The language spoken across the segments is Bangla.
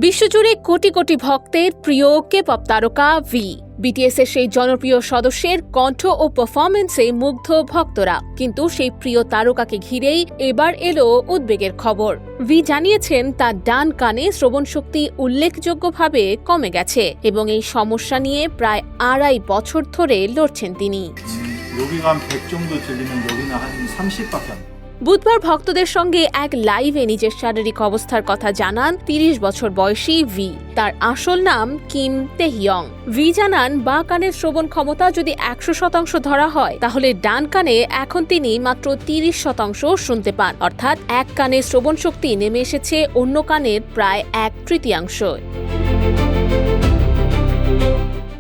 বিশ্বজুড়ে কোটি কোটি ভক্তের প্রিয় কে-পপ তারকা ভি। বিটিএস এর সেই জনপ্রিয় সদস্যের কণ্ঠ ও পারফরমেন্সে মুগ্ধ ভক্তরা। কিন্তু সেই প্রিয় তারকাকে ঘিরেই এবার এলো উদ্বেগের খবর। ভি জানিয়েছেন তার ডান কানে শ্রবণ শক্তি উল্লেখযোগ্যভাবে কমে গেছে এবং এই সমস্যা নিয়ে প্রায় 2.5 বছর ধরে লড়ছেন তিনি। 여기가 한 100 정도 들리면 여기는 한 30밖에 안 돼요. বুধবার ভক্তদের সঙ্গে এক লাইভে নিজের শারীরিক অবস্থার কথা জানান 30 বছর বয়সী ভি। তার আসল নাম কিম তেহিয়ং। ভি জানান বাঁ কানের শ্রবণ ক্ষমতা যদি 100% ধরা হয় তাহলে ডান কানে এখন তিনি মাত্র 30% শুনতে পান, অর্থাৎ এক কানের শ্রবণ শক্তি নেমে এসেছে অন্য কানের প্রায় 1/3।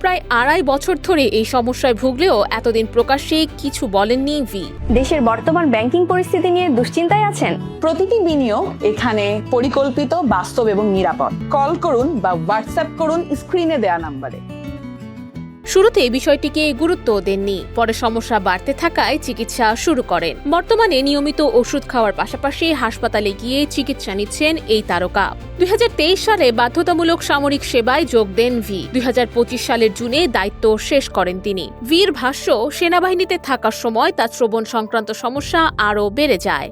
প্রায় 2.5 বছর ধরে এই সমস্যায় ভুগলেও এতদিন প্রকাশ্যে কিছু বলেননি ভি। দেশের বর্তমান ব্যাংকিং পরিস্থিতি নিয়ে দুশ্চিন্তায় আছেন? প্রতিটি বিনিয়োগ এখানে পরিকল্পিত, বাস্তব এবং নিরাপদ। কল করুন বা হোয়াটসঅ্যাপ করুন স্ক্রিনে দেয়া নম্বরে। শুরুতে বিষয়টিকে গুরুত্ব দেননি, পরে সমস্যা বাড়তে থাকায় চিকিৎসা শুরু করেন। বর্তমানে নিয়মিত ওষুধ খাওয়ার পাশাপাশি হাসপাতালে গিয়ে চিকিৎসা নিচ্ছেন এই তারকা। 2023 সালে বাধ্যতামূলক সামরিক সেবায় যোগ দেন ভি। 2025 সালের জুনে দায়িত্ব শেষ করেন তিনি। ভির ভাষ্য, সেনাবাহিনীতে থাকার সময় তার শ্রবণ সংক্রান্ত সমস্যা আরও বেড়ে যায়।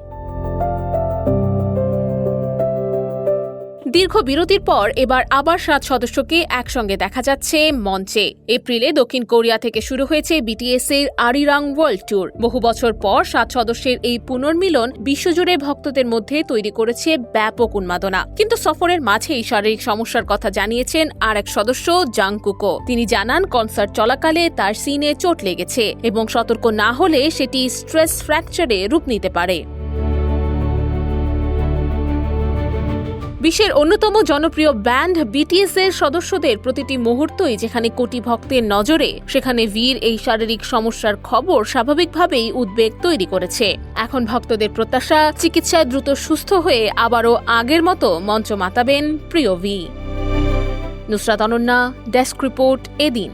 দীর্ঘ বিরতির পর এবার আবার 7 সদস্যকে একসঙ্গে দেখা যাচ্ছে মঞ্চে। এপ্রিলে দক্ষিণ কোরিয়া থেকে শুরু হয়েছে বিটিএস এর আরিরাং ওয়ার্ল্ড ট্যুর। বহু বছর পর 7 সদস্যের এই পুনর্মিলন বিশ্বজুড়ে ভক্তদের মধ্যে তৈরি করেছে ব্যাপক উন্মাদনা। কিন্তু সফরের মাঝেই শারীরিক সমস্যার কথা জানিয়েছেন আর এক সদস্য জাংকুকও। তিনি জানান কনসার্ট চলাকালে তার সিনে চোট লেগেছে এবং সতর্ক না হলে সেটি স্ট্রেস ফ্র্যাকচারে রূপ নিতে পারে। বিশ্বের অন্যতম জনপ্রিয় ব্যান্ড বিটিএস এর সদস্যদের প্রতিটি মুহূর্তই যেখানে কোটি ভক্তের নজরে, সেখানে ভির এই শারীরিক সমস্যার খবর স্বাভাবিকভাবেই উদ্বেগ তৈরি করেছে। এখন ভক্তদের প্রত্যাশা চিকিৎসায় দ্রুত সুস্থ হয়ে আবারও আগের মতো মঞ্চ মাতাবেন প্রিয় V. Nusrat Ananya, desk report, এদিন।